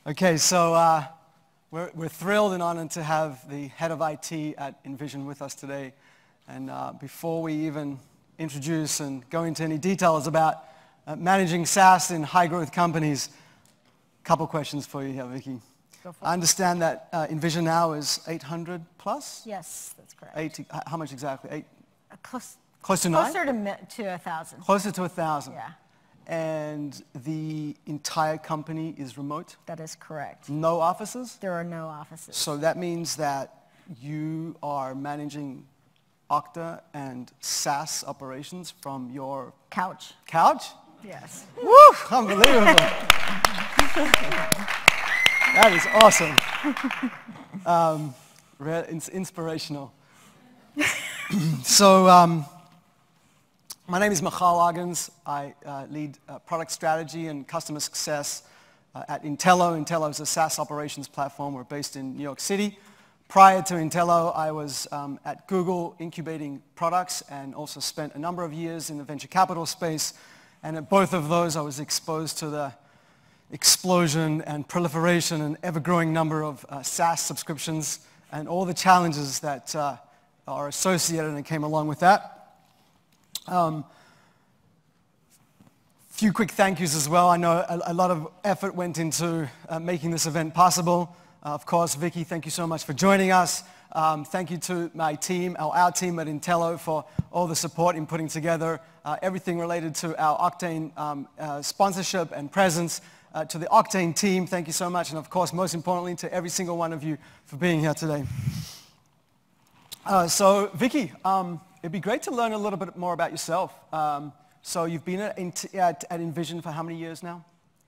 Okay, so we're thrilled and honored to have the head of IT at InVision with us today. And before we even introduce and go into any details about managing SaaS in high-growth companies, a couple questions for you here, Vicky. Go for it. I understand that InVision now is 800 plus? Yes, that's correct. 80, how much exactly? Close to 9? Closer to 1,000. Closer to 1,000. Yeah, And the entire company is remote? that is correct. No offices? There are no offices. So that means that you are managing Okta and SaaS operations from your Couch. couch? Yes. Woo! Unbelievable. That is awesome. It's inspirational. So my name is Michoel Ogince. I lead product strategy and customer success at Intello. Intello is a SaaS operations platform. We're based in New York City. Prior to Intello, I was at Google incubating products and also spent a number of years in the venture capital space. And at both of those, I was exposed to the explosion and proliferation and ever-growing number of SaaS subscriptions and all the challenges that are associated and came along with that. Few quick thank yous as well. I know a lot of effort went into making this event possible. Of course, Vicky, thank you so much for joining us. Thank you to my team, our team at Intello, for all the support in putting together everything related to our Oktane sponsorship and presence. To the Oktane team, thank you so much. And of course, most importantly, to every single one of you for being here today. So, Vicky, it'd be great to learn a little bit more about yourself. So you've been at InVision for how many years now?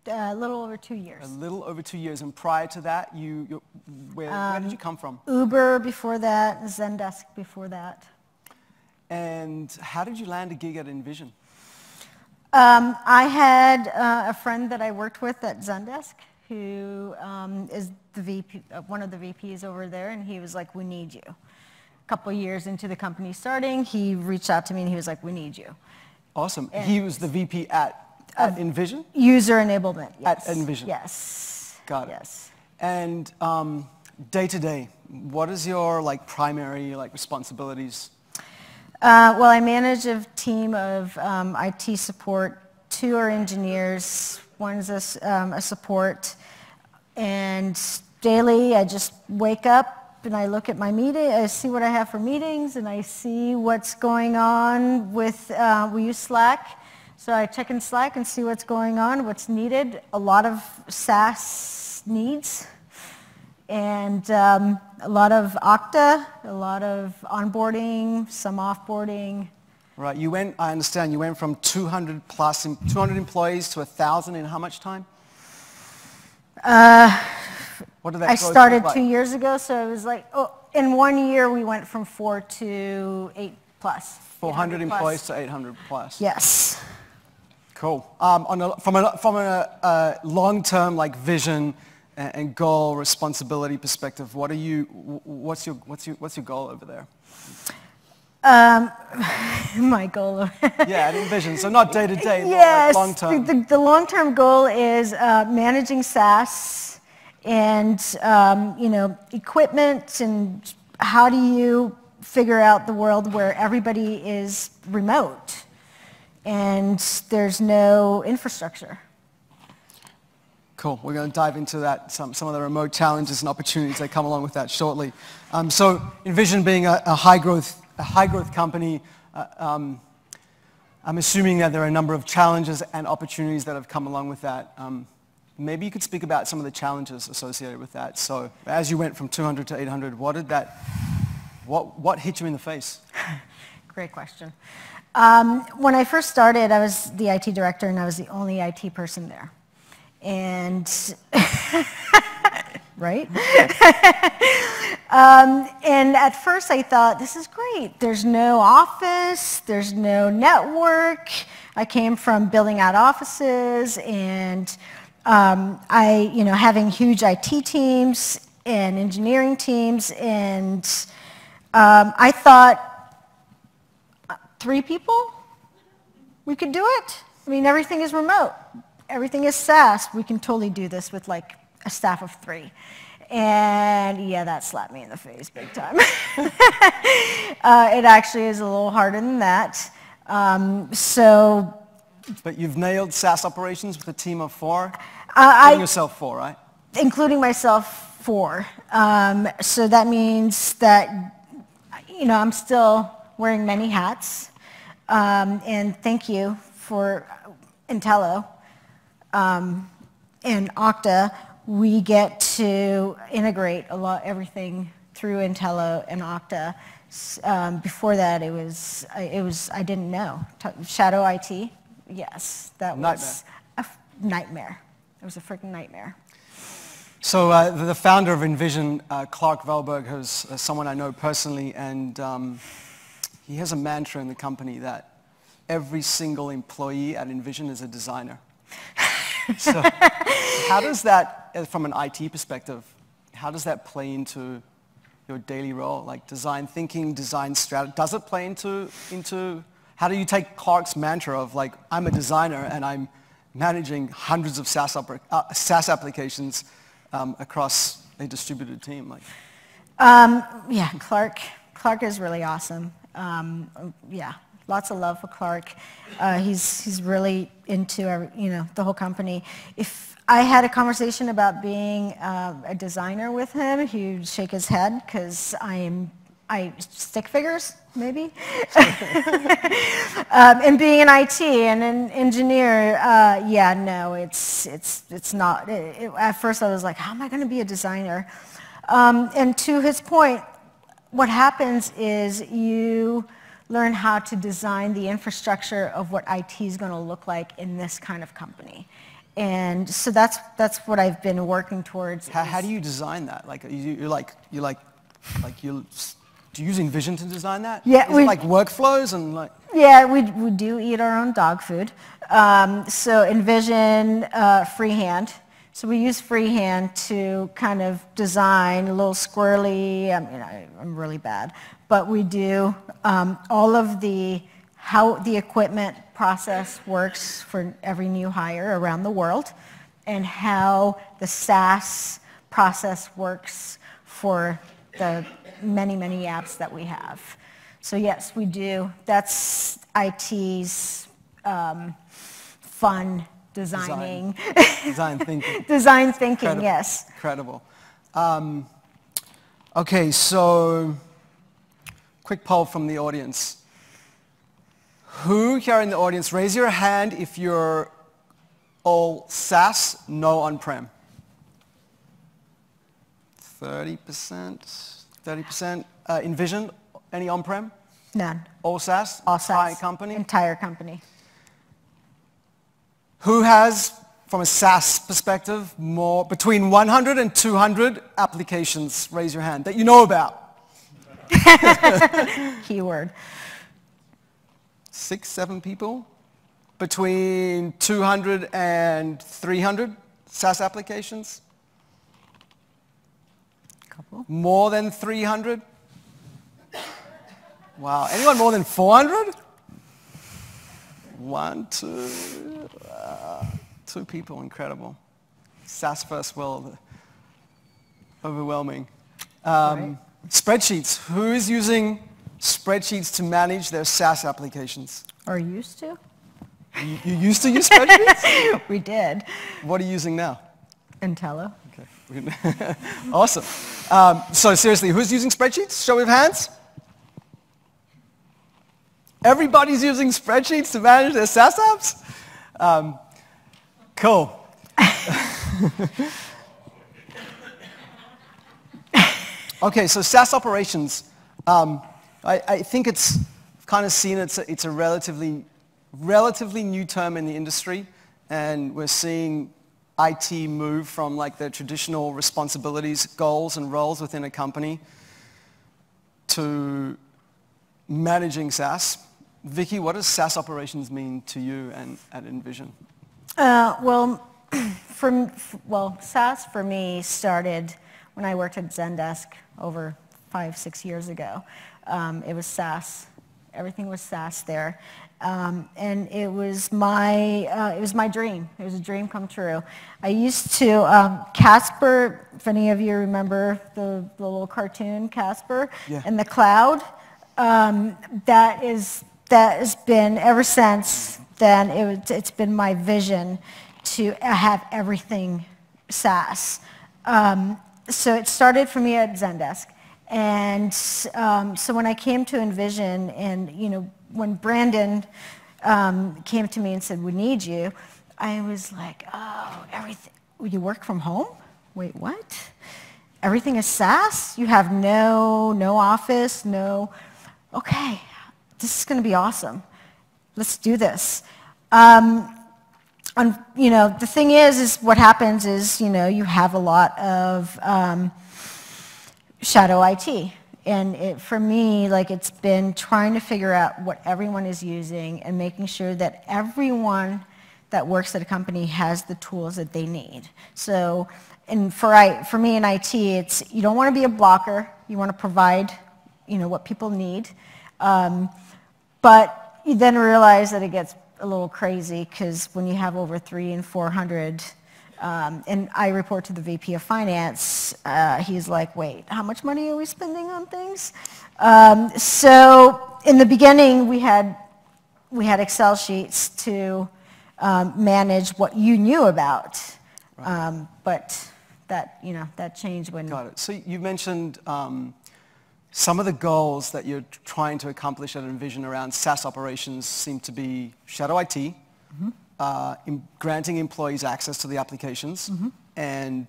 A little over 2 years. A little over 2 years. And prior to that, where did you come from? Uber before that, Zendesk before that. And how did you land a gig at InVision? I had a friend that I worked with at Zendesk who is the VP, one of the VPs over there, and he was like, "We need you." A couple years into the company starting, he reached out to me and he was like, "We need you." Awesome. And he was the VP at InVision? User enablement, yes. At InVision? Yes. Got it. Yes. And day to day, what is your primary responsibilities? Well, I manage a team of IT support. 2 are engineers. One's a support. And daily, I just wake up and I look at my meeting. I see what I have for meetings, and I see what's going on with. We use Slack, so I check in Slack and see what's going on, what's needed. A lot of SaaS needs. And a lot of Okta, a lot of onboarding, some offboarding. Right. I understand you went from 200 employees to 1,000 in how much time? What did that I growth started look like? 2 years ago, so it was like, in 1 year we went from 4 to 8 plus. 400 employees to 800 plus. Yes. Cool. From a long-term vision and goal responsibility perspective, what's your goal over there? My goal. Yeah, at InVision. So not day to day, yes, but long term. The long-term goal is managing SaaS and equipment, and how do you figure out the world where everybody is remote and there's no infrastructure. Cool. We're going to dive into that, some of the remote challenges and opportunities that come along with that shortly. So InVision being a high-growth company, I'm assuming that there are a number of challenges and opportunities that have come along with that. Maybe you could speak about some of the challenges associated with that. So as you went from 200 to 800, what hit you in the face? Great question. When I first started, I was the IT director, and I was the only IT person there. And, right? And at first I thought, this is great. There's no office, there's no network. I came from building out offices and having huge IT teams and engineering teams, and I thought, 3 people? We could do it? I mean, everything is remote. Everything is SaaS. We can totally do this with a staff of 3. And yeah, that slapped me in the face big time. It actually is a little harder than that. But you've nailed SaaS operations with a team of 4? Including yourself 4, right? Including myself 4. So that means that, I'm still wearing many hats. And thank you for Intello and Okta. We get to integrate everything through Intello and Okta. Before that, I didn't know. Shadow IT, yes, that was a nightmare. It was a freaking nightmare. So the founder of InVision, Clark Valberg, who's someone I know personally, and he has a mantra in the company that every single employee at InVision is a designer. So how does that, from an IT perspective, how does that play into your daily role? Like design thinking, design strategy, does it play into how do you take Clark's mantra of like, I'm a designer and I'm managing hundreds of SaaS applications across a distributed team? Like, yeah, Clark is really awesome. Yeah. Lots of love for Clark. He's really into the whole company. If I had a conversation about being a designer with him, he would shake his head because I stick figures maybe. And being an IT and an engineer, yeah, no, it's not. At first I was like, how am I going to be a designer? And to his point, what happens is you learn how to design the infrastructure of what IT is going to look like in this kind of company. And so that's what I've been working towards. How do you design that? Like, do you use InVision to design that? Yeah, is it like workflows and like? Yeah, we do eat our own dog food. So InVision, freehand. So we use freehand to kind of design a little squirrely. I mean, I'm really bad. But we do all of how the equipment process works for every new hire around the world and how the SaaS process works for the many, many apps that we have. So yes, we do. That's IT's fun designing. Design thinking. Design thinking, Incredible. Yes. Incredible. Okay, so quick poll from the audience. Who here in the audience, raise your hand if you're all SaaS, no on-prem. 30%, 30%. InVision, any on-prem? None. All SaaS? All SaaS. Entire company? Entire company. Who has, from a SaaS perspective, between 100 and 200 applications? Raise your hand that you know about. Keyword. 6, 7 people? Between 200 and 300 SaaS applications? Couple. More than 300? Wow. Anyone more than 400? 1, 2, 2 people. Incredible. SaaS-first world. Overwhelming. Right. Spreadsheets. Who is using spreadsheets to manage their SaaS applications? Or used to? You used to use spreadsheets? We did. What are you using now? Intello. Okay. Awesome. So seriously, who's using spreadsheets? Show of hands. Everybody's using spreadsheets to manage their SaaS apps? Cool. Okay, so SaaS operations. I think it's kind of seen it's a relatively new term in the industry, and we're seeing IT move from like their traditional responsibilities, goals, and roles within a company to managing SaaS. Vicky, what does SaaS operations mean to you and at InVision? SaaS for me started when I worked at Zendesk over 5-6 years ago. It was SaaS. Everything was SaaS there. and it was my dream. It was a dream come true. I used to, Casper, if any of you remember the little cartoon Casper, yeah. and the cloud, that has been, ever since then, it's been my vision to have everything SaaS. So it started for me at Zendesk. And so when I came to InVision, and when Brandon came to me and said, "We need you," I was like, "Oh, everything? You work from home? Wait, what? Everything is SaaS? You have no office, no? Okay, this is going to be awesome. Let's do this." The thing is what happens is, you have a lot of shadow IT. And for me, it's been trying to figure out what everyone is using and making sure that everyone that works at a company has the tools that they need. So, and for me in IT, you don't want to be a blocker. You want to provide, what people need. But you then realize that it gets a little crazy, because when you have over 300 and 400, and I report to the VP of Finance, he's like, "Wait, how much money are we spending on things?" So in the beginning, we had Excel sheets to manage what you knew about, right. But that changed when. Got it. So you mentioned some of the goals that you're trying to accomplish at InVision around SaaS operations seem to be shadow IT, mm-hmm. Granting employees access to the applications, mm-hmm. and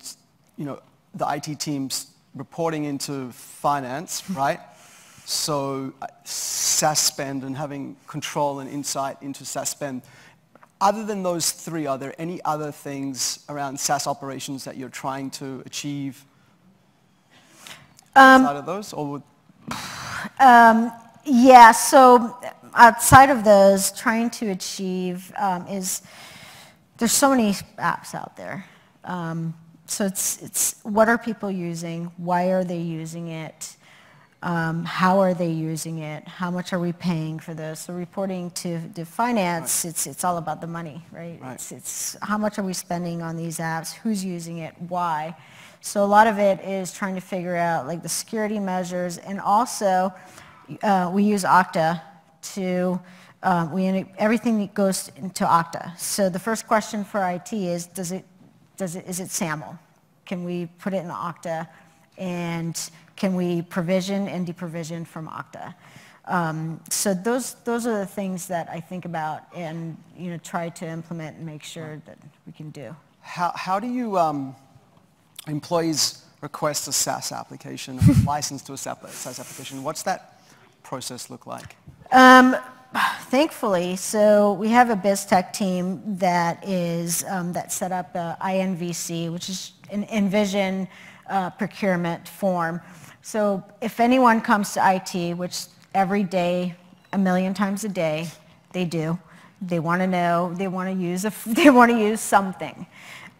the IT teams reporting into finance, right? So SaaS spend and having control and insight into SaaS spend. Other than those three, are there any other things around SaaS operations that you're trying to achieve outside of those, or yeah, so outside of those, trying to achieve is, there's so many apps out there. So it's what are people using? Why are they using it? How are they using it? How much are we paying for this? So reporting to finance, right. It's all about the money, right? It's how much are we spending on these apps? Who's using it? Why? So a lot of it is trying to figure out the security measures, and also we use Okta to everything goes into Okta. So the first question for IT is is it SAML? Can we put it in Okta, and can we provision and deprovision from Okta? So those are the things that I think about and try to implement and make sure that we can do. How do you employees request a SaaS application, license to a SaaS application? What's that process look like? Thankfully, so we have a biz tech team that set up the INVC, which is an InVision procurement form. So if anyone comes to IT, which every day, 1 million times a day, they do, they want to know, they want to use something.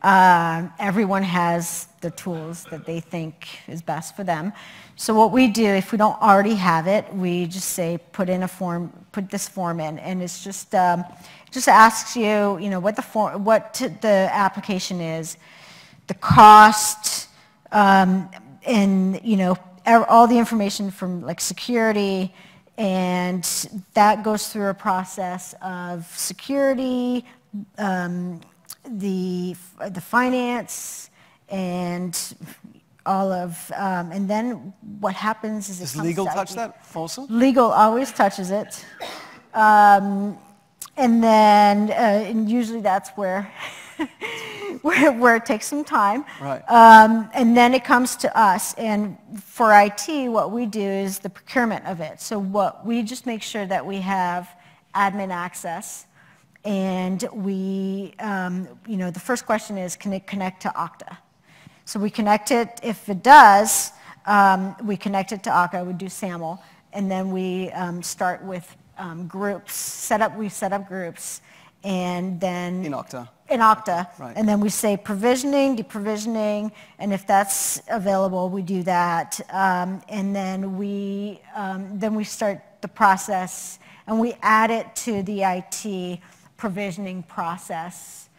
Everyone has the tools that they think is best for them. So what we do, if we don't already have it, we just say put this form in, and it's just asks you, what the application is, the cost, and all the information from security, and that goes through a process of security, the finance, and all of, and then what happens is does legal touch that also? Legal always touches it, and then and usually that's where where it takes some time, right? And then it comes to us, and for IT, what we do is the procurement of it. So what we just make sure that we have admin access. And we, the first question is, can it connect to Okta? So we connect it. If it does, we connect it to Okta. We do SAML, and then we start with groups. We set up groups, and then in Okta. In Okta, right. And then we say provisioning, deprovisioning, and if that's available, we do that, and then we start the process. and we add it to the IT provisioning process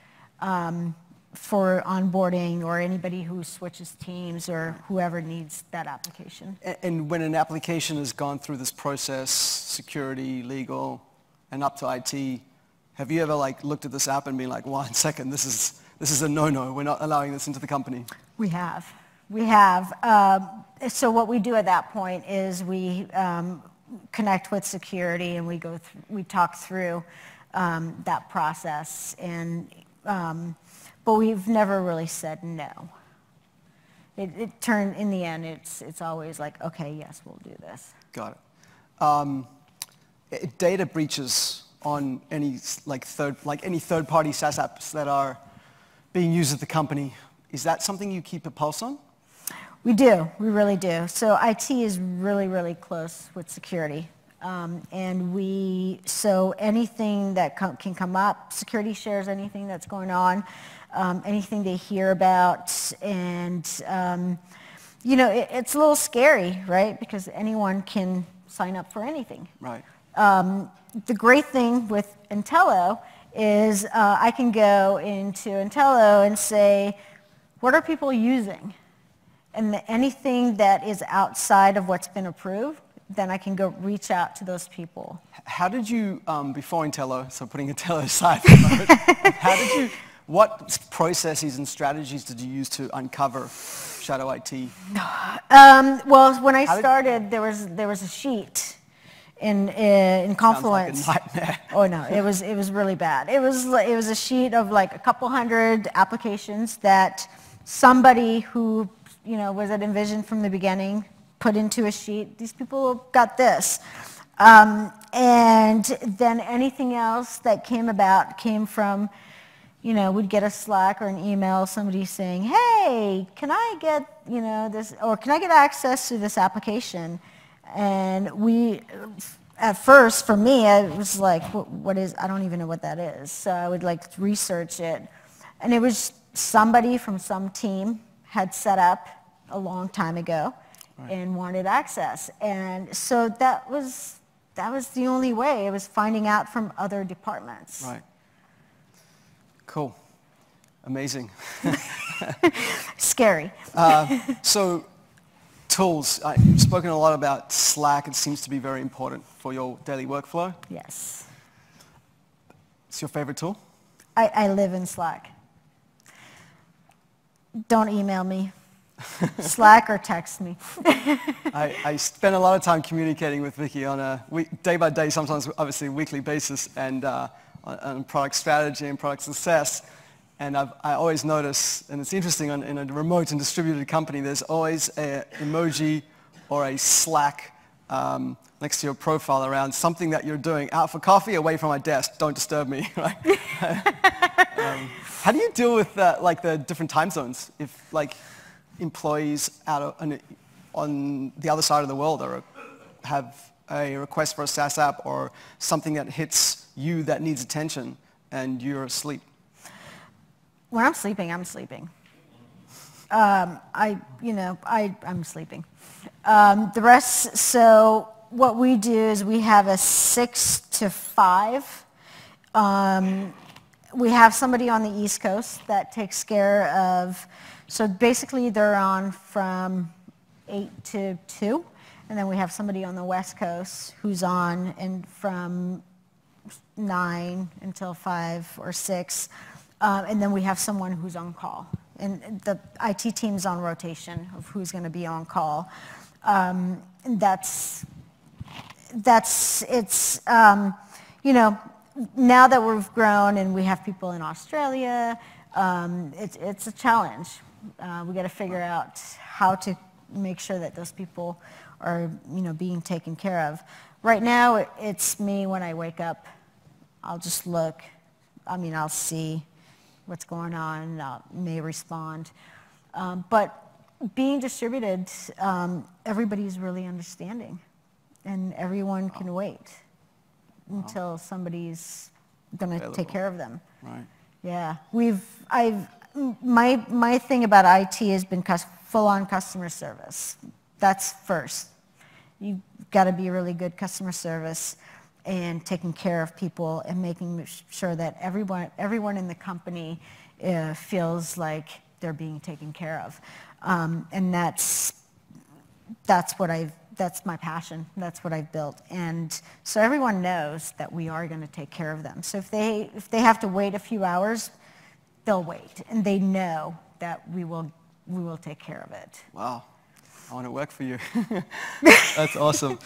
for onboarding or anybody who switches teams or whoever needs that application. And when an application has gone through this process, security, legal, and up to IT, have you ever looked at this app and been like, 1 second, this is a no-no, we're not allowing this into the company? We have. So what we do at that point is we connect with security and we talk through that process, and but we've never really said no. It turned, in the end, it's always like, okay, yes, we'll do this. Got it. Data breaches on any any third-party SaaS apps that are being used at the company, is that something you keep a pulse on? We do. We really do. So IT is really, really close with security. So anything that can come up, security shares anything that's going on, anything they hear about, and it's a little scary, right? Because anyone can sign up for anything. Right. The great thing with Intello is I can go into Intello and say, what are people using? And anything that is outside of what's been approved, then I can go reach out to those people. How did you, before Intello, so putting Intello aside for a moment, what processes and strategies did you use to uncover shadow IT? Well, when I started, there was a sheet in Confluence. Sounds like a nightmare. Oh no, it was really bad. It was a sheet of like a couple hundred applications that somebody who was at InVision from the beginning put into a sheet. These people got this. And then anything else that came from, we'd get a Slack or an email, somebody saying, hey, can I get, this, or can I get access to this application? And at first, for me, it was like, what is, I don't even know what that is. So I would research it. And it was somebody from some team had set up a long time ago. Right. And wanted access. And so that was the only way. It was finding out from other departments. Right. Cool. Amazing. Scary. So tools. You've spoken a lot about Slack. It seems to be very important for your daily workflow. Yes. It's your favorite tool? I live in Slack. Don't email me. Slack or text me. I spend a lot of time communicating with Vicky on a day-by-day, sometimes obviously weekly basis, and on product strategy and product success. And I always notice, and it's interesting, in a remote and distributed company, there's always an emoji or a Slack next to your profile around something that you're doing. Out for coffee, away from my desk, don't disturb me. Right? How do you deal with the different time zones? If employees on the other side of the world have a request for a SaaS app or something that hits you that needs attention and you're asleep? When I'm sleeping, I'm sleeping. I'm sleeping. The rest, so what we do is we have a 6 to 5. We have somebody on the East Coast that takes care of, so basically they're on from 8 to 2, and then we have somebody on the West Coast who's on and from 9 until 5 or 6, and then we have someone who's on call. And the IT team's on rotation of who's going to be on call. And now that we've grown and we have people in Australia, it's a challenge. We got to figure out how to make sure that those people are, being taken care of. Right now, it's me when I wake up. I'll just look. I'll see what's going on. I may respond. But being distributed, everybody's really understanding, and everyone can wait until somebody's going to take care of them. Right. Yeah. My thing about IT has been full-on customer service. That's first. You've got to be really good customer service. and taking care of people and making sure that everyone in the company feels like they're being taken care of. And that's my passion. That's what I've built. And so everyone knows that we are going to take care of them. So if they have to wait a few hours, they'll wait. And they know that we will take care of it. Wow. I want to work for you. That's awesome.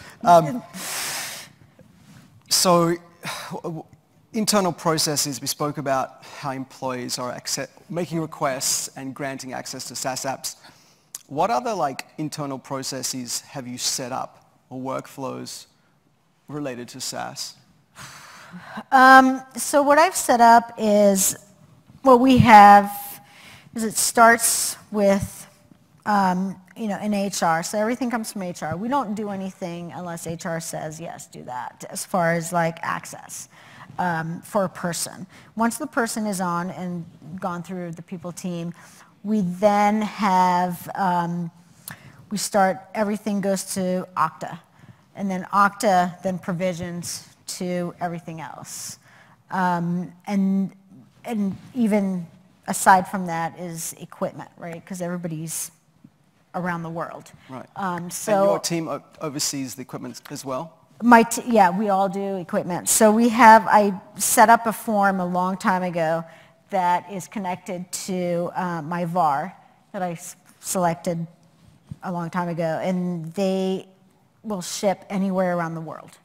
So internal processes, we spoke about how employees are making requests and granting access to SaaS apps. What other internal processes have you set up or workflows related to SaaS? So what I've set up is what we have is it starts with in HR. So everything comes from HR. We don't do anything unless HR says, yes, do that, as far as access for a person. Once the person is on and gone through the people team, we then have, everything goes to Okta. And then Okta then provisions to everything else. And even aside from that is equipment, right? Because everybody's around the world. Right. And your team oversees the equipment as well? Yeah, we all do equipment. So I set up a form a long time ago that is connected to my VAR that I selected a long time ago, and they will ship anywhere around the world.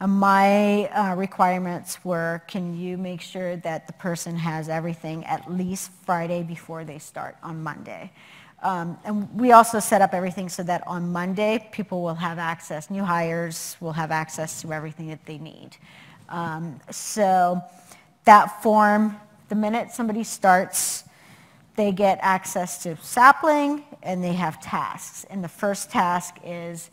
And my requirements were, can you make sure that the person has everything at least Friday before they start on Monday? And we also set up everything so that on Monday, people will have access, new hires will have access to everything that they need. So that form, the minute somebody starts, they get access to Sapling and they have tasks. And the first task is,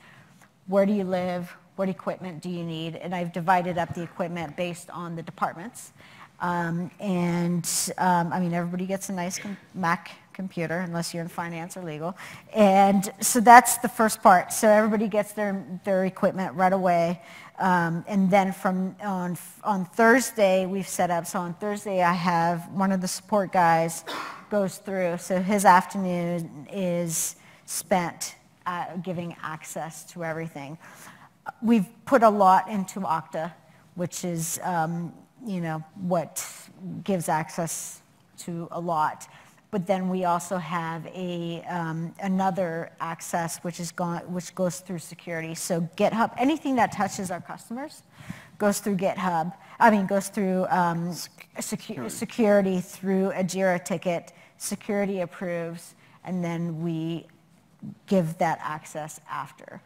where do you live? What equipment do you need? And I've divided up the equipment based on the departments. Everybody gets a nice Mac computer, unless you're in finance or legal. And so that's the first part. So everybody gets their equipment right away. And then on Thursday, we've set up, so on Thursday I have one of the support guys goes through. So his afternoon is spent giving access to everything. We've put a lot into Okta, which is what gives access to a lot. But then we also have another access which goes through security. So GitHub, anything that touches our customers goes through GitHub. Goes through security through a Jira ticket. Security approves, and then we give that access after.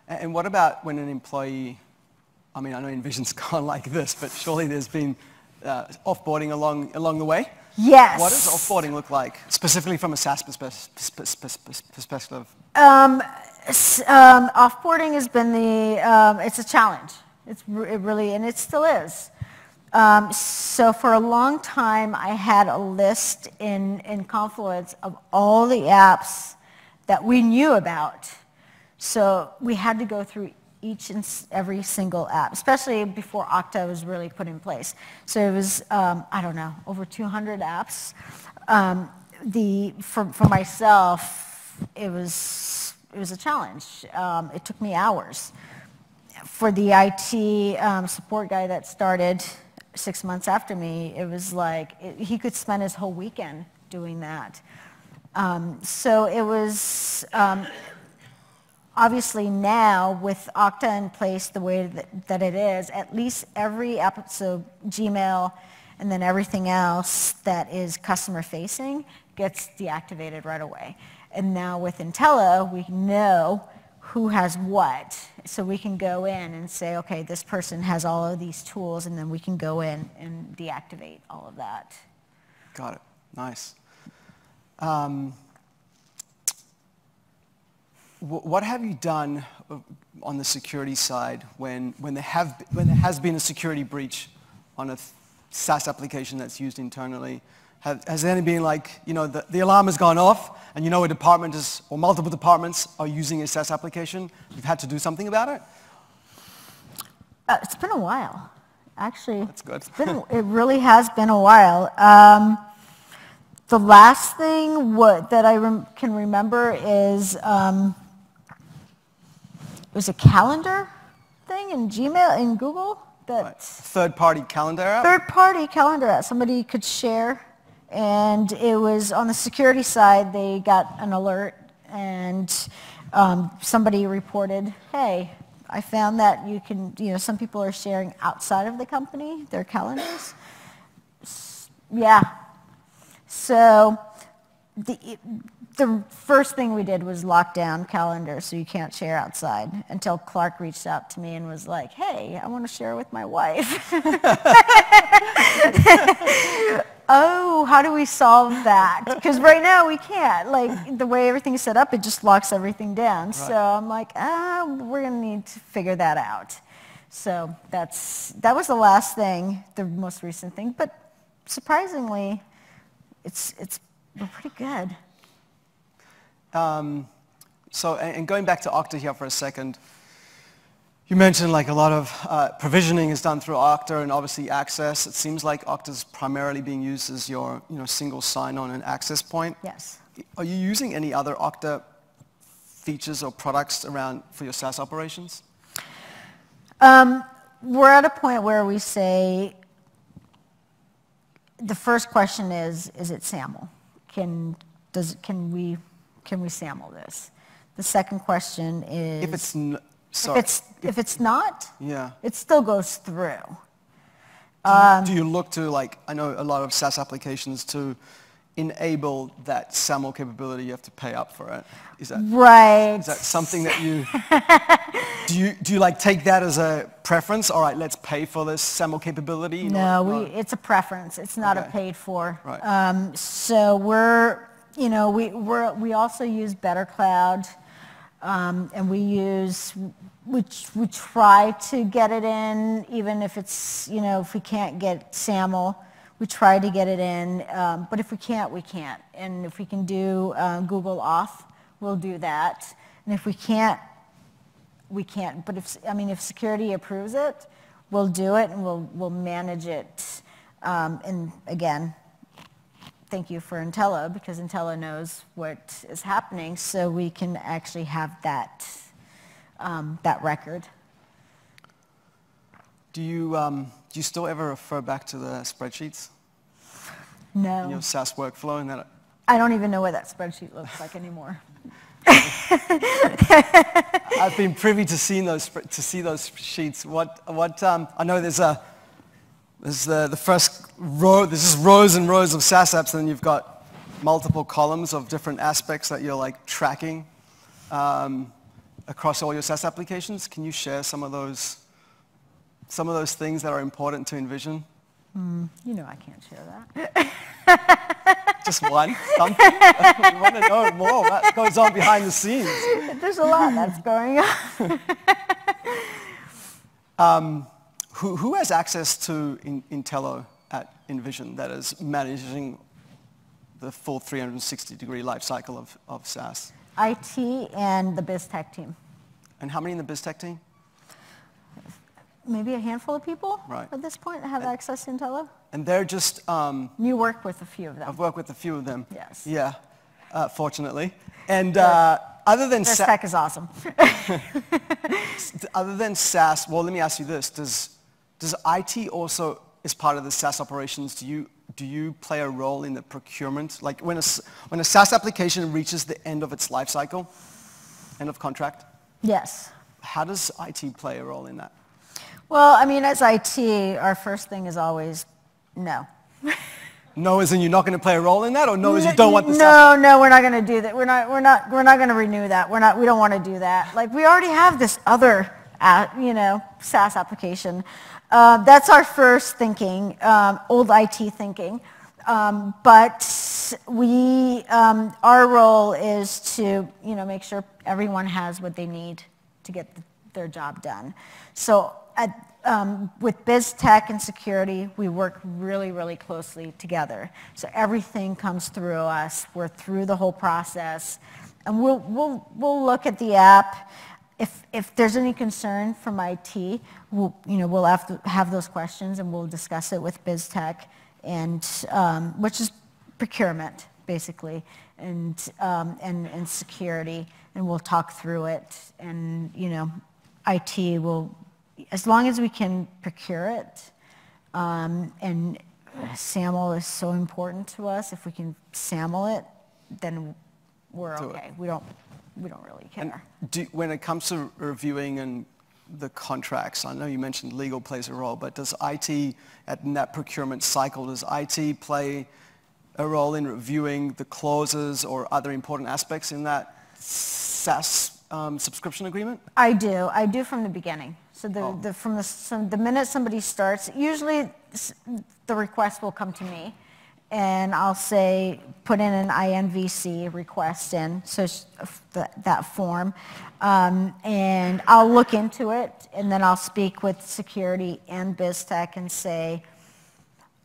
And what about when an employee, I know InVision's gone like this, but surely there's been offboarding along the way? Yes. What does offboarding look like, specifically from a SaaS perspective? Offboarding has been it's a challenge. It really, and it still is. So for a long time, I had a list in Confluence of all the apps that we knew about. So we had to go through each and every single app, especially before Okta was really put in place. So it was, over 200 apps. For myself, it was a challenge. It took me hours. For the IT support guy that started 6 months after me, it was he could spend his whole weekend doing that. So it was... Obviously now, with Okta in place the way that it is, at least every app, so Gmail and then everything else that is customer-facing gets deactivated right away. And now with Intello, we know who has what. So we can go in and say, okay, this person has all of these tools, and then we can go in and deactivate all of that. Got it. Nice. What have you done on the security side when there has been a security breach on a SaaS application that's used internally? Has there been the alarm has gone off and a department or multiple departments are using a SaaS application? You've had to do something about it? It's been a while, actually. That's good. It really has been a while. The last thing that I can remember is it was a calendar thing in Gmail, in Google. Right. Third-party calendar app? Third-party calendar app. Somebody could share, and it was on the security side. They got an alert, and somebody reported, hey, I found that you can, some people are sharing outside of the company, their calendars. Yeah. So the first thing we did was lock down calendar so you can't share outside until Clark reached out to me and was like, hey, I want to share with my wife. Oh, how do we solve that? Because right now we can't. Like, the way everything's set up, it just locks everything down. Right. So I'm like, we're going to need to figure that out. So that was the last thing, the most recent thing. But surprisingly, we're pretty good. And going back to Okta here for a second, you mentioned like a lot of provisioning is done through Okta and obviously access. It seems like Okta is primarily being used as your single sign-on and access point. Yes. Are you using any other Okta features or products around for your SaaS operations? We're at a point where we say the first question is it SAML? Can we SAML this? The second question is if it's not, yeah, it still goes through. Do you look to, like, I know a lot of SaaS applications to enable that SAML capability, you have to pay up for it. Is that right? Is that something that you do you like take that as a preference? All right, let's pay for this SAML capability. No, it's a preference. It's not a paid for. Right. So we also use Better Cloud, and we try to get it in, even if it's if we can't get SAML, we try to get it in. But if we can't, we can't. And if we can do Google Auth, we'll do that. And if we can't, we can't. But if security approves it, we'll do it and we'll manage it. And again, thank you for Intello, because Intello knows what is happening, so we can actually have that record. Do you still ever refer back to the spreadsheets? No. In your SaaS workflow, and that I don't even know what that spreadsheet looks like anymore. I've been privy to see those sheets. I know there's the first row. There's just rows and rows of SaaS apps, and then you've got multiple columns of different aspects that you're like tracking across all your SaaS applications. Can you share some of those things that are important to InVision? I can't share that. Just one? Something? We want to know more. What goes on behind the scenes? There's a lot that's going on. Who has access to Intello at InVision that is managing the full 360-degree life cycle of SaaS? IT and the BizTech team. And how many in the BizTech team? Maybe a handful of people right. at this point have access to Intello. And they're just... you work with a few of them. I've worked with a few of them. Yes. Yeah, fortunately. And other than... BizTech is awesome. Other than SaaS, well, let me ask you this. Does IT also, as part of the SaaS operations, do you play a role in the procurement? Like when a SaaS application reaches the end of its life cycle, end of contract? Yes. How does IT play a role in that? Well, as IT, our first thing is always no. No as in you're not going to play a role in that, or no as you don't want the SaaS? No, we're not going to do that. We're not going to renew that. We don't want to do that. Like, we already have this other SaaS application. That's our first thinking, old IT thinking. But our role is to, make sure everyone has what they need to get their job done. So with BizTech and security, we work really, really closely together. So everything comes through us. We're through the whole process, and we'll look at the app. if there's any concern from IT, we'll have to have those questions and we'll discuss it with BizTech, and which is procurement basically, and security, and we'll talk through it, and IT will, as long as we can procure it, and SAML is so important to us. If we can SAML it, then we're okay. We don't really care. And when it comes to reviewing and the contracts, I know you mentioned legal plays a role, but does IT, in that procurement cycle, does IT play a role in reviewing the clauses or other important aspects in that SaaS subscription agreement? I do from the beginning. So from the minute somebody starts, usually the request will come to me, and I'll say, put in an INVC request in, so that form, and I'll look into it, and then I'll speak with security and BizTech and say,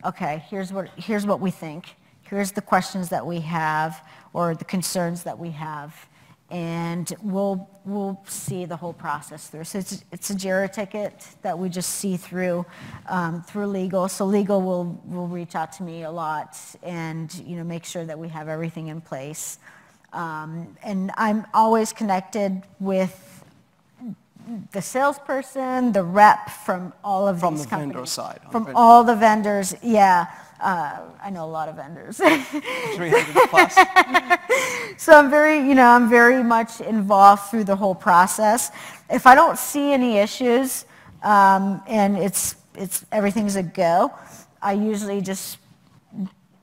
okay, here's what we think, here's the questions that we have, or the concerns that we have, and we'll see the whole process through. So it's a JIRA ticket that we just see through legal. So legal will reach out to me a lot and make sure that we have everything in place. And I'm always connected with the salesperson, the rep from all of these companies. From the vendor side. From all the vendors, yeah. I know a lot of vendors. 300 plus. So I'm very much involved through the whole process. If I don't see any issues and everything's a go, I usually just,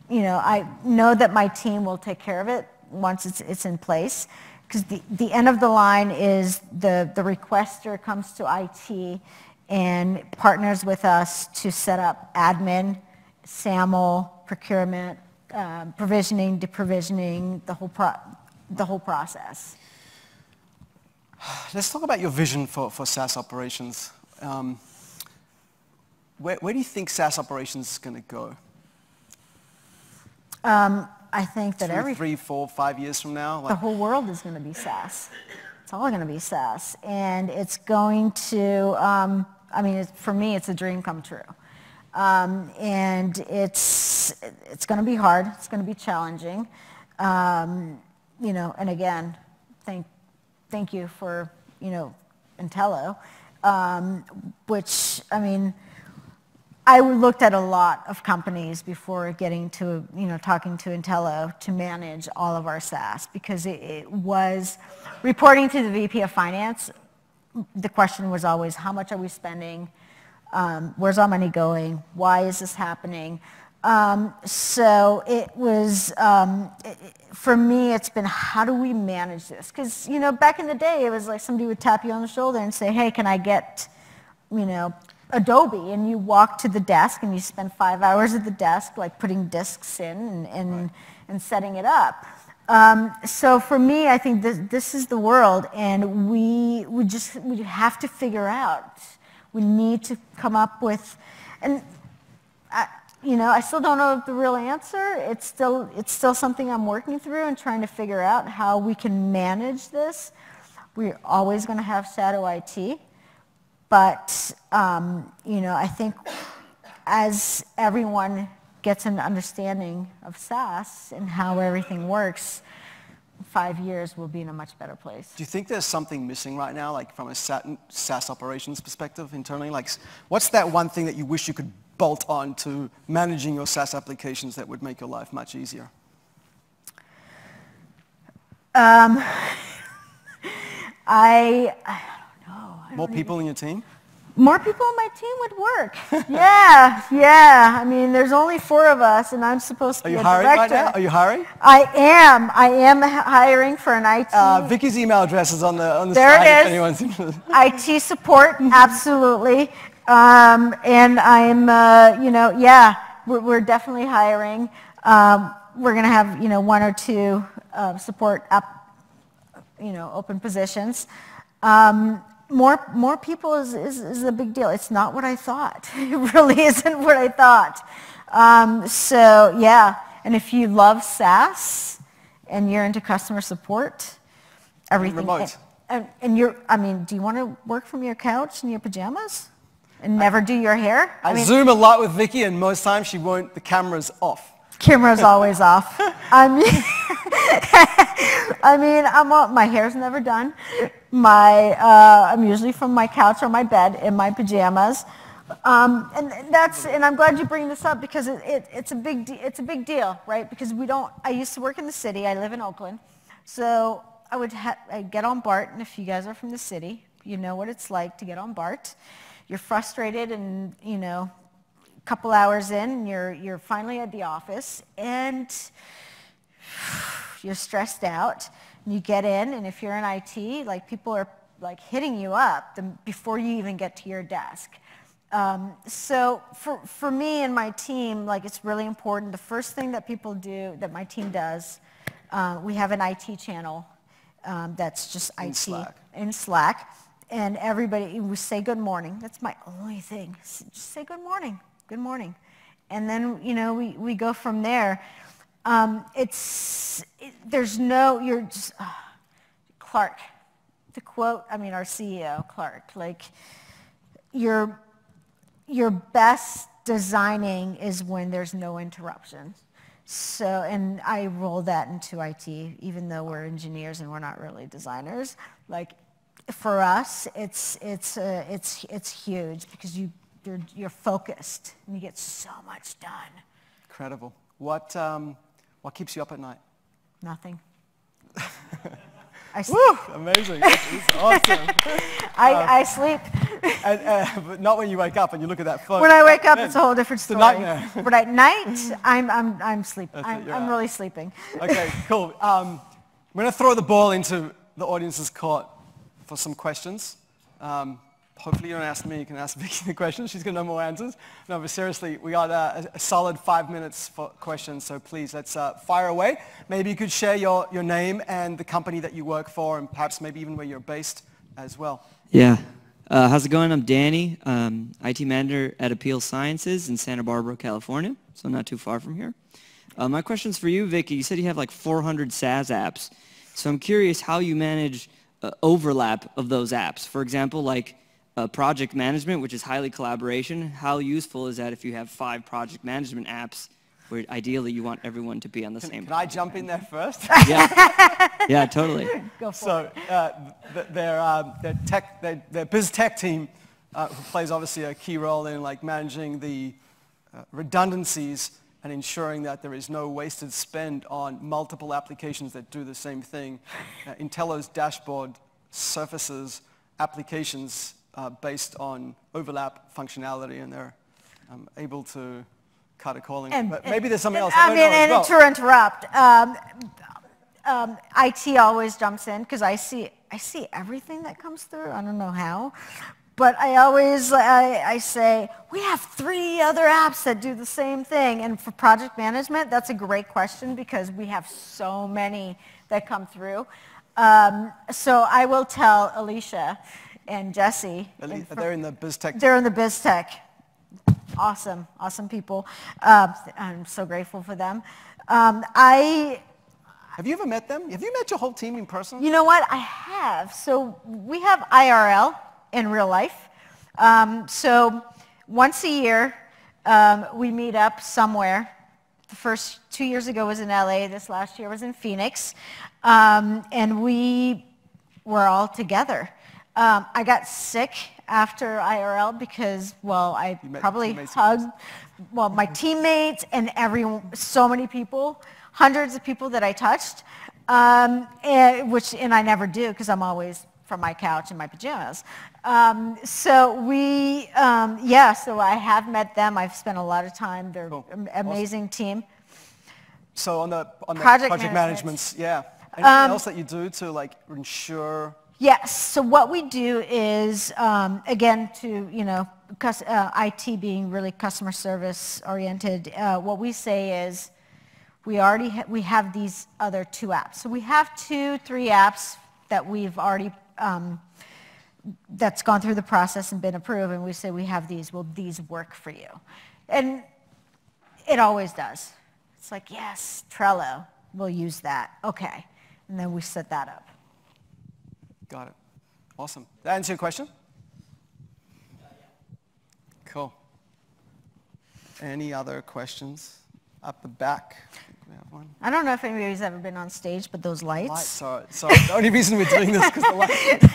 I know that my team will take care of it once it's in place. Because the end of the line is the requester comes to IT and partners with us to set up admin, SAML, procurement, provisioning, deprovisioning, the whole process. Let's talk about your vision for SaaS operations. Where do you think SaaS operations is going to go? I think that 2, 3, 4, 5 years from now? The whole world is going to be SaaS. It's all going to be SaaS. And it's going to, for me, it's a dream come true. And it's going to be hard. It's going to be challenging. And again, thank you for, Intello, which, I looked at a lot of companies before getting to, talking to Intello to manage all of our SaaS, because it was reporting to the VP of Finance. The question was always, how much are we spending? Where's our money going? Why is this happening? So it was, for me, it's been, how do we manage this? Because, back in the day, it was like somebody would tap you on the shoulder and say, hey, can I get, Adobe? And you walk to the desk and you spend 5 hours at the desk, like putting disks in and setting it up. So for me, I think this is the world, and we have to figure out. We need to come up with, and I still don't know the real answer. It's still something I'm working through and trying to figure out how we can manage this. We're always going to have shadow IT, but I think as everyone gets an understanding of SaaS and how everything works, 5 years we'll be in a much better place. Do you think there's something missing right now, like from a SaaS operations perspective internally? Like, what's that one thing that you wish you could bolt on to managing your SaaS applications that would make your life much easier? I don't know. More people in your team? More people on my team would work. Yeah. There's only 4 of us, and I'm supposed to be a director. Are you hiring right now? Are you hiring? I am hiring for an IT. Vicky's email address is on the there slide. There it is. IT support, absolutely. And I'm, we're definitely hiring. We're going to have, 1 or 2 support open positions. More people is a big deal. It's not what I thought. It really isn't what I thought. So yeah, and if you love SaaS and you're into customer support, everything. Remote. And do you want to work from your couch in your pajamas and never do your hair? I Zoom a lot with Vicky, and most times the camera's off. Camera's always off. My hair's never done. I'm usually from my couch or my bed in my pajamas. And I'm glad you bring this up because it's a big deal, right? Because I used to work in the city. I live in Oakland. So I'd get on BART, and if you guys are from the city, you know what it's like to get on BART. You're frustrated, and a couple hours in, you're finally at the office, and you're stressed out. And you get in, and if you're in IT, like people are like hitting you up before you even get to your desk. So for me and my team, like it's really important. The first thing that people do, that my team does, we have an IT channel that's just IT in Slack, and everybody, we say good morning. That's my only thing. Just say good morning, and then we go from there. You're just Clark. To quote, our CEO Clark, like your best designing is when there's no interruption. So, and I roll that into IT, even though we're engineers and we're not really designers. Like, for us, it's huge because you're focused and you get so much done. Incredible. What keeps you up at night? Nothing. Woo! Amazing. It's awesome. I sleep. But not when you wake up and you look at that phone. When I wake up, it's a whole different story. It's a nightmare. But at night, I'm sleeping. I'm really sleeping. Okay, cool. I'm going to throw the ball into the audience's court for some questions. Hopefully you don't ask me, you can ask Vicky the questions. She's going to know more answers. No, but seriously, we got a solid 5 minutes for questions, so please, let's fire away. Maybe you could share your name and the company that you work for, and perhaps maybe even where you're based as well. Yeah. How's it going? I'm Danny, IT manager at Appeal Sciences in Santa Barbara, California, so not too far from here. My question's for you, Vicky. You said you have like 400 SaaS apps, so I'm curious how you manage overlap of those apps. For example, like project management, which is highly collaboration. How useful is that if you have 5 project management apps where ideally you want everyone to be on the same? Can I jump in there first? Yeah, totally. Go for it. Their biz tech team, who plays obviously a key role in like managing the redundancies and ensuring that there is no wasted spend on multiple applications that do the same thing. Intello's dashboard surfaces applications based on overlap functionality, and they're able to cut accordingly. But maybe there's something else. To interrupt, IT always jumps in because I see everything that comes through. I don't know how, but I say we have 3 other apps that do the same thing. And for project management, that's a great question because we have so many that come through. So I will tell Alicia and Jesse. They're in the biz tech. They're in the biz tech. Awesome people. I'm so grateful for them. Have you ever met them? Have you met your whole team in person? You know what? I have. So we have IRL in real life. So once a year, we meet up somewhere. The first 2 years ago was in LA. This last year was in Phoenix. And we were all together. I got sick after IRL because, I probably hugged, my teammates and so many people, hundreds of people that I touched, and I never do because I'm always from my couch in my pajamas. So I have met them. I've spent a lot of time. They're an amazing team. So on the project management, yeah. Anything else that you do to like ensure? Yes. So what we do is, again, IT being really customer service oriented, what we say is we have these other 2 apps. So we have 2-3 apps that we've already, that's gone through the process and been approved, and we say we have these. Will these work for you? And it always does. It's like, yes, Trello, we'll use that. Okay. And then we set that up. Got it. Awesome. Did that answer your question? Cool. Any other questions? Up the back. We have one. I don't know if anybody's ever been on stage, but those lights. Lights are, sorry, the only reason we're doing this is because the lights.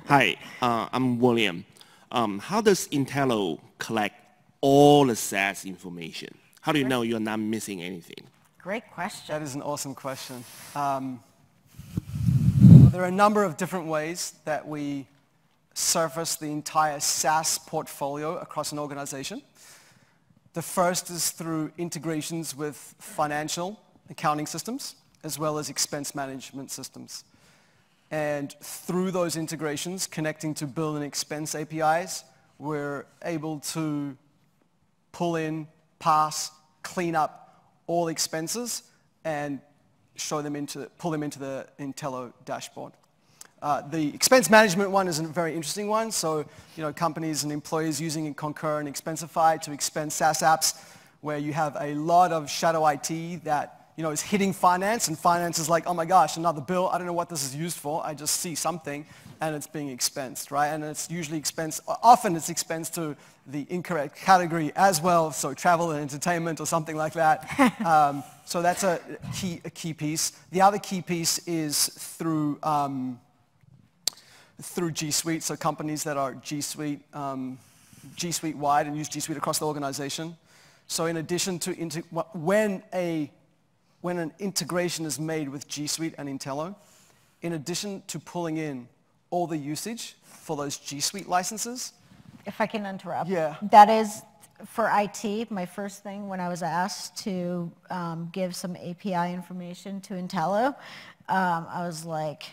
Hi, I'm William. How does Intello collect all the SaaS information? How do you know you're not missing anything? Great question. That is an awesome question. There are a number of different ways that we surface the entire SaaS portfolio across an organization. The first is through integrations with financial accounting systems, as well as expense management systems. And through those integrations, connecting to bill and expense APIs, we're able to pull in, pass, clean up all expenses, and pull them into the Intello dashboard. The expense management one is a very interesting one. So, companies and employees using Concur and Expensify to expense SaaS apps, where you have a lot of shadow IT that is hitting finance, and finance is like, oh my gosh, another bill. I don't know what this is used for. I just see something, and it's being expensed, right? And it's usually often it's expensed to the incorrect category as well, so travel and entertainment or something like that. So that's a key piece. The other key piece is through G Suite, so companies that are G Suite wide and use G Suite across the organization. So in addition to when an integration is made with G Suite and Intello, in addition to pulling in all the usage for those G Suite licenses. If I can interrupt. Yeah. That is, for IT, my first thing when I was asked to give some API information to Intello, I was like,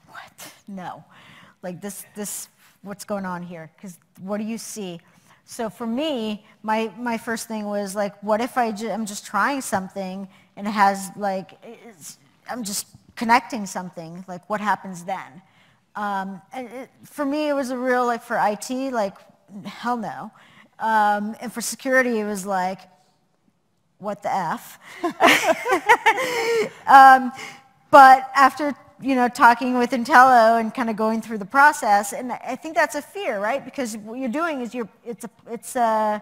what? No. Like this, what's going on here? Because what do you see? So for me, my first thing was like, what if I'm just trying something and it has I'm just connecting something, like what happens then? For me, it was a real, for IT, hell no. And for security, it was like, what the F? But after talking with Intello and kind of going through the process, and I think that's a fear, right? Because what you're doing is it's a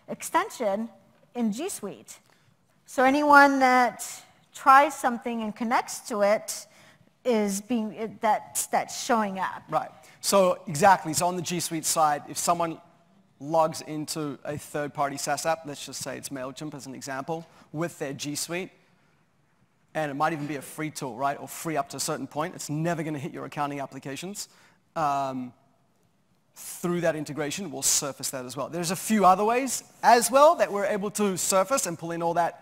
extension in G Suite. So anyone that tries something and connects to it is that's showing up. Right. So exactly. So on the G Suite side, if someone logs into a third-party SaaS app, let's just say it's MailChimp as an example, with their G Suite, and it might even be a free tool, right, or free up to a certain point. It's never going to hit your accounting applications. Through that integration, we'll surface that as well. There's a few other ways as well that we're able to surface and pull in all that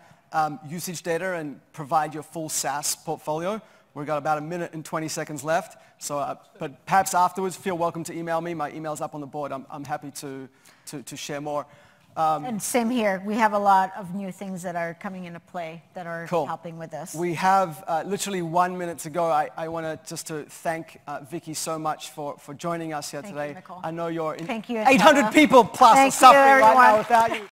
usage data and provide your full SaaS portfolio. We've got about 1 minute and 20 seconds left. So, but perhaps afterwards, feel welcome to email me. My email's up on the board. I'm happy to share more. And same here. We have a lot of new things that are coming into play that are helping with this. We have literally 1 minute to go. I want to thank Vicky so much for joining us here today. Thank you, Michoel. I know you're Thank you, 800 people plus are suffering right now without you.